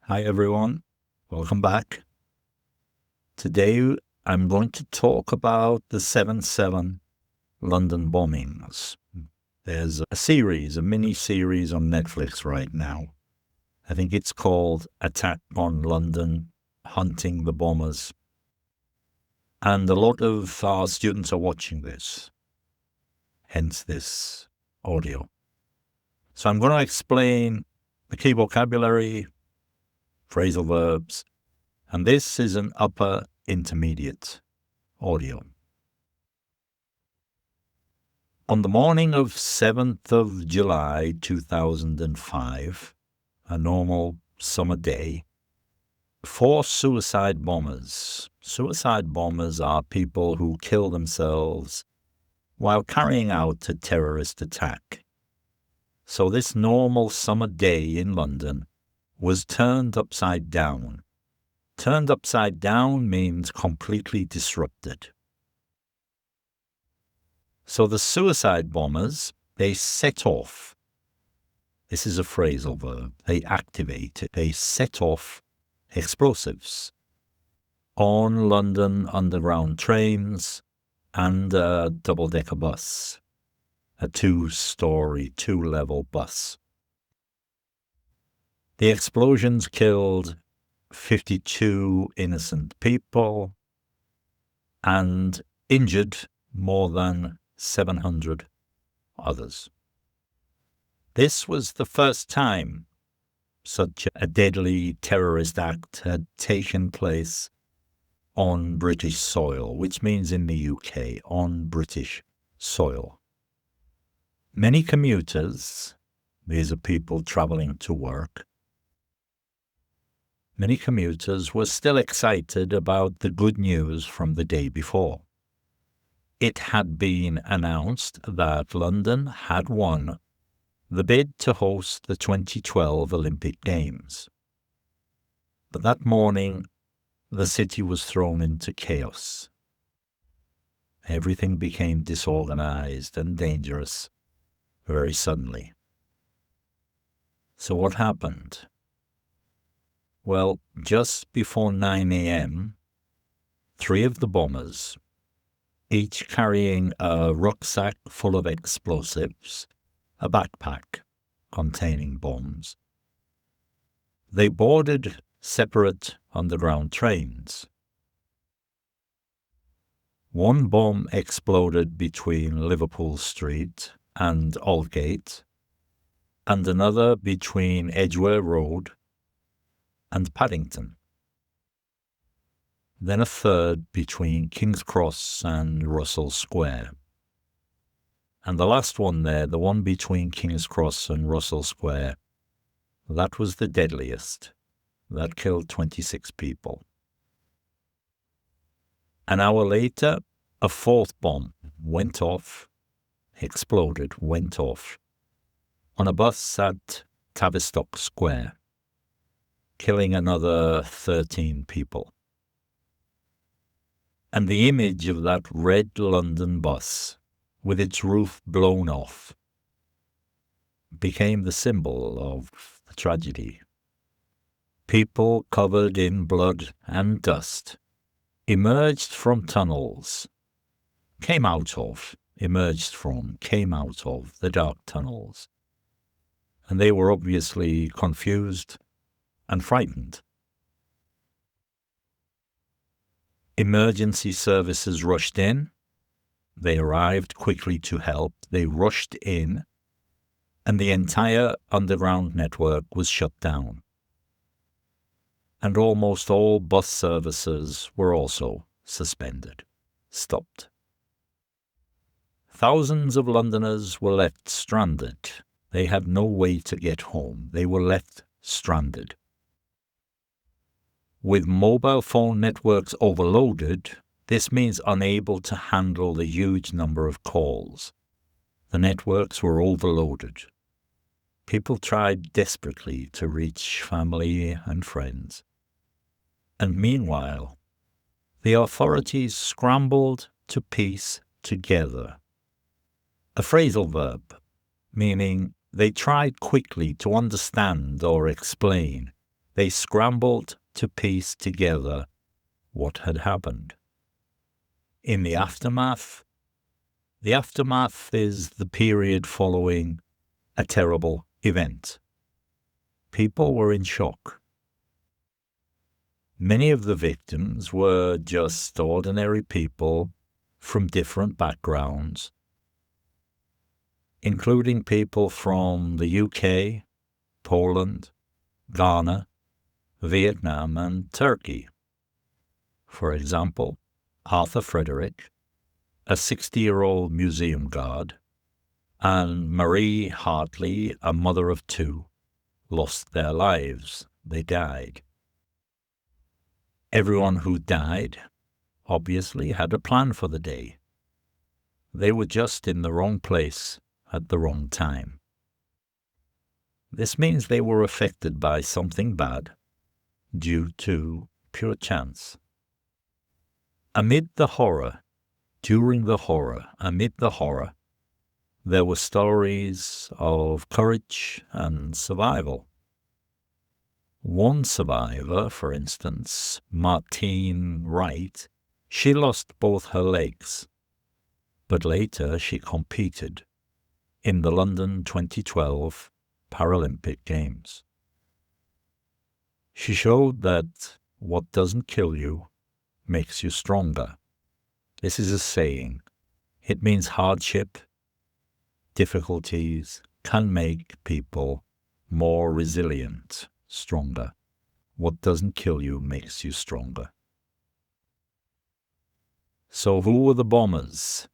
Hi everyone, welcome back. Today I'm going to talk about the 7/7 London bombings. There's a mini-series on Netflix right now. I think it's called Attack on London, Hunting the Bombers. And a lot of our students are watching this, hence this audio. So I'm going to explain the key vocabulary, phrasal verbs, and this is an upper intermediate audio. On the morning of 7th of July 2005, a normal summer day, 4 suicide bombers. Suicide bombers are people who kill themselves while carrying out a terrorist attack. So this normal summer day in London was turned upside down. Turned upside down means completely disrupted. So the suicide bombers, they set off. This is a phrasal verb. They activated. They set off explosives on London Underground trains and a double-decker bus, a 2-story, 2-level bus. The explosions killed 52 innocent people and injured more than 700 others. This was the first time such a deadly terrorist act had taken place on British soil, which means in the UK, on British soil. Many commuters, these are people travelling to work, many commuters were still excited about the good news from the day before. It had been announced that London had won the bid to host the 2012 Olympic Games. But that morning, the city was thrown into chaos. Everything became disorganized and dangerous very suddenly. So what happened? Well, just before 9 a.m., 3 of the bombers, each carrying a rucksack full of explosives, a backpack containing bombs, they boarded separate underground trains. One bomb exploded between Liverpool Street and Aldgate, and another between Edgware Road and Paddington. Then a third between King's Cross and Russell Square. And the last one there, the one between King's Cross and Russell Square, that was the deadliest. That killed 26 people. An hour later, a 4th bomb went off, on a bus at Tavistock Square, killing another 13 people. And the image of that red London bus, with its roof blown off, became the symbol of the tragedy. People covered in blood and dust emerged from tunnels, came out of the dark tunnels. And they were obviously confused and frightened. Emergency services rushed in. They arrived quickly to help. They rushed in, and the entire underground network was shut down. And almost all bus services were also suspended, stopped. Thousands of Londoners were left stranded. They had no way to get home. They were left stranded. With mobile phone networks overloaded, this means unable to handle the huge number of calls. The networks were overloaded. People tried desperately to reach family and friends. And meanwhile, the authorities scrambled to piece together. A phrasal verb, meaning they tried quickly to understand or explain they scrambled to piece together what had happened. In the aftermath is the period following a terrible event. People were in shock. Many of the victims were just ordinary people from different backgrounds, including people from the UK, Poland, Ghana, Vietnam, and Turkey. For example, Arthur Frederick, a 60-year-old museum guard, and Marie Hartley, a mother of two, lost their lives. They died. Everyone who died obviously had a plan for the day. They were just in the wrong place at the wrong time. This means they were affected by something bad due to pure chance. Amid the horror, there were stories of courage and survival. One survivor, for instance, Martine Wright, she lost both her legs, but later she competed in the London 2012 Paralympic Games. She showed that what doesn't kill you makes you stronger. This is a saying. It means hardship, difficulties can make people more resilient, stronger. What doesn't kill you makes you stronger. So who were the bombers?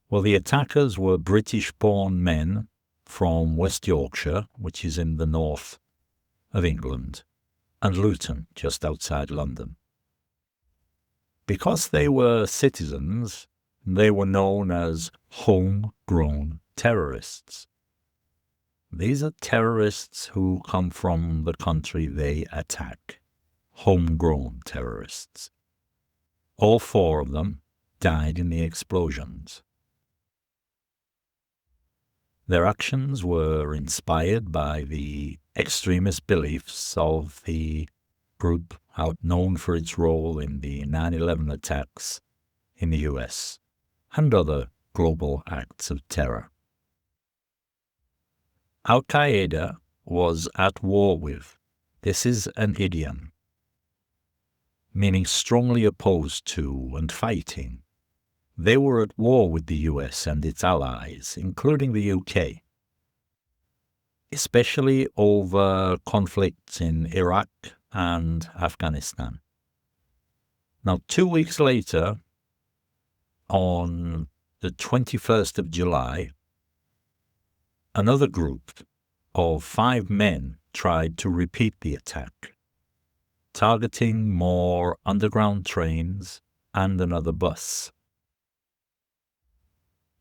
Well, the attackers were British-born men from West Yorkshire, which is in the north of England, and Luton, just outside London. Because they were citizens, they were known as homegrown terrorists. These are terrorists who come from the country they attack. Homegrown terrorists. All four of them died in the explosions. Their actions were inspired by the extremist beliefs of the group known for its role in the 9/11 attacks in the US and other global acts of terror. Al-Qaeda was at war with. This is an idiom, meaning strongly opposed to and fighting. They were at war with the US and its allies, including the UK, especially over conflicts in Iraq and Afghanistan. Now, 2 weeks later, on the 21st of July, another group of 5 men tried to repeat the attack, targeting more underground trains and another bus.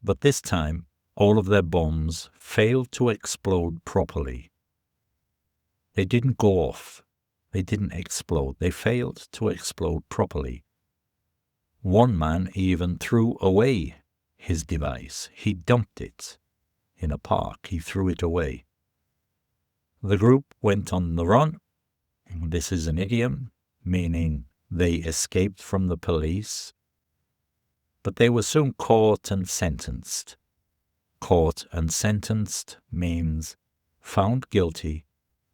But this time, all of their bombs failed to explode properly. They didn't go off. They didn't explode. They failed to explode properly. One man even threw away his device. He dumped it in a park. He threw it away. The group went on the run. This is an idiom, meaning they escaped from the police. But they were soon caught and sentenced. Caught and sentenced means found guilty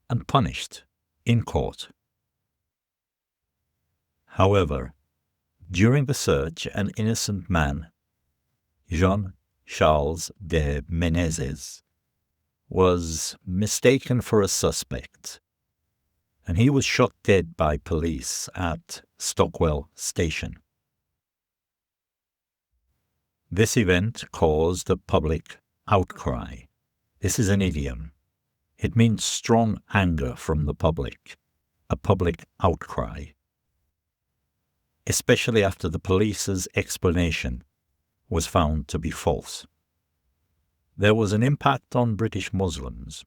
and punished in court. However, during the search, an innocent man, Jean-Charles de Menezes, was mistaken for a suspect, and he was shot dead by police at Stockwell Station. This event caused a public outcry. This is an idiom. It means strong anger from the public, a public outcry, especially after the police's explanation was found to be false. There was an impact on British Muslims.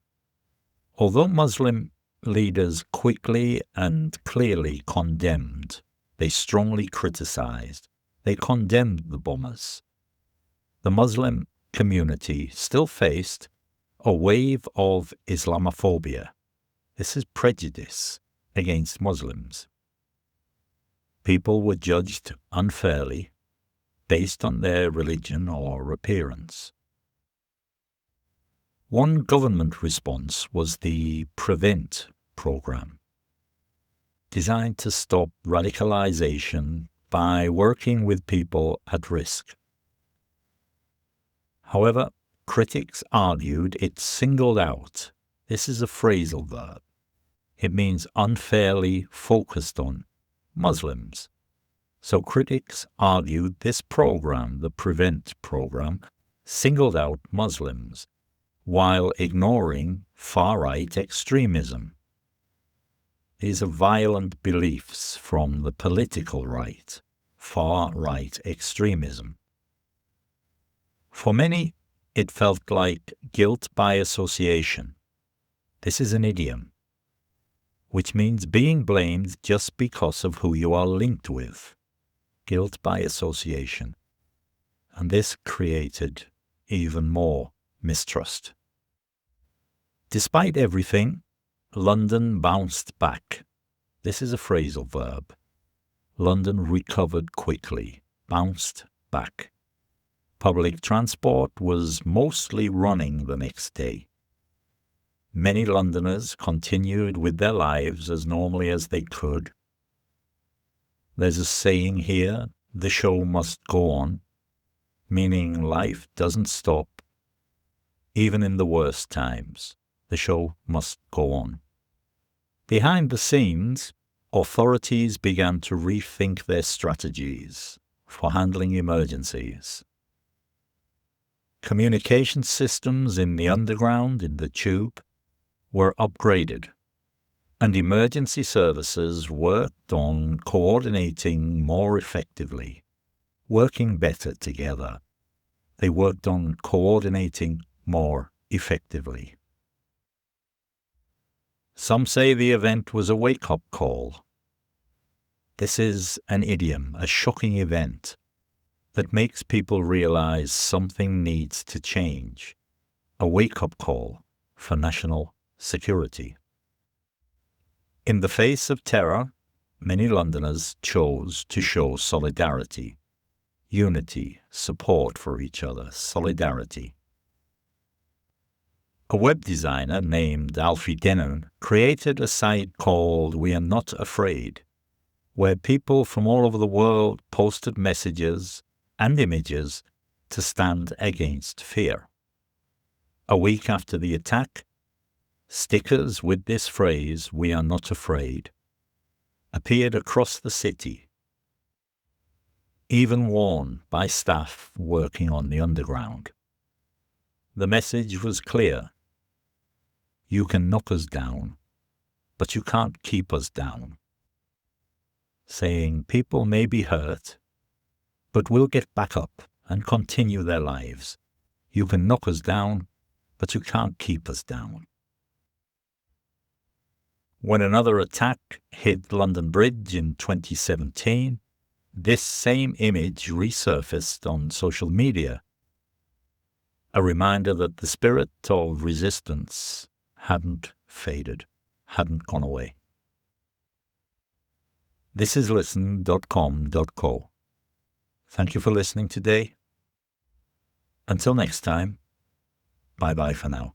Although Muslim leaders quickly and clearly condemned, they strongly criticized, they condemned the bombers. The Muslim community still faced a wave of Islamophobia This is prejudice against Muslims. People were judged unfairly based on their religion or appearance. One government response was the Prevent program, designed to stop radicalization by working with people at risk. However, critics argued it singled out. This is a phrasal verb. It means unfairly focused on Muslims. So critics argued this program, the Prevent program, singled out Muslims while ignoring far-right extremism. These are violent beliefs from the political right, far-right extremism. For many, it felt like guilt by association. This is an idiom, which means being blamed just because of who you are linked with. Guilt by association. And this created even more mistrust. Despite everything, London bounced back. This is a phrasal verb. London recovered quickly, bounced back. Public transport was mostly running the next day. Many Londoners continued with their lives as normally as they could. There's a saying here, the show must go on, meaning life doesn't stop. Even in the worst times, the show must go on. Behind the scenes, authorities began to rethink their strategies for handling emergencies. Communication systems in the underground, in the tube, were upgraded, and emergency services worked on coordinating more effectively, working better together. They worked on coordinating more effectively. Some say the event was a wake-up call. This is an idiom, a shocking event that makes people realize something needs to change. A wake-up call for national security. In the face of terror, many Londoners chose to show solidarity, unity, support for each other, solidarity. A web designer named Alfie Denon created a site called We Are Not Afraid, where people from all over the world posted messages and images to stand against fear. A week after the attack, stickers with this phrase, "We are not afraid," appeared across the city, even worn by staff working on the underground. The message was clear. You can knock us down, but you can't keep us down. Saying people may be hurt, but we'll get back up and continue their lives. You can knock us down, but you can't keep us down. When another attack hit London Bridge in 2017, this same image resurfaced on social media, a reminder that the spirit of resistance hadn't faded, hadn't gone away. This is listen.com.co. Thank you for listening today. Until next time, bye-bye for now.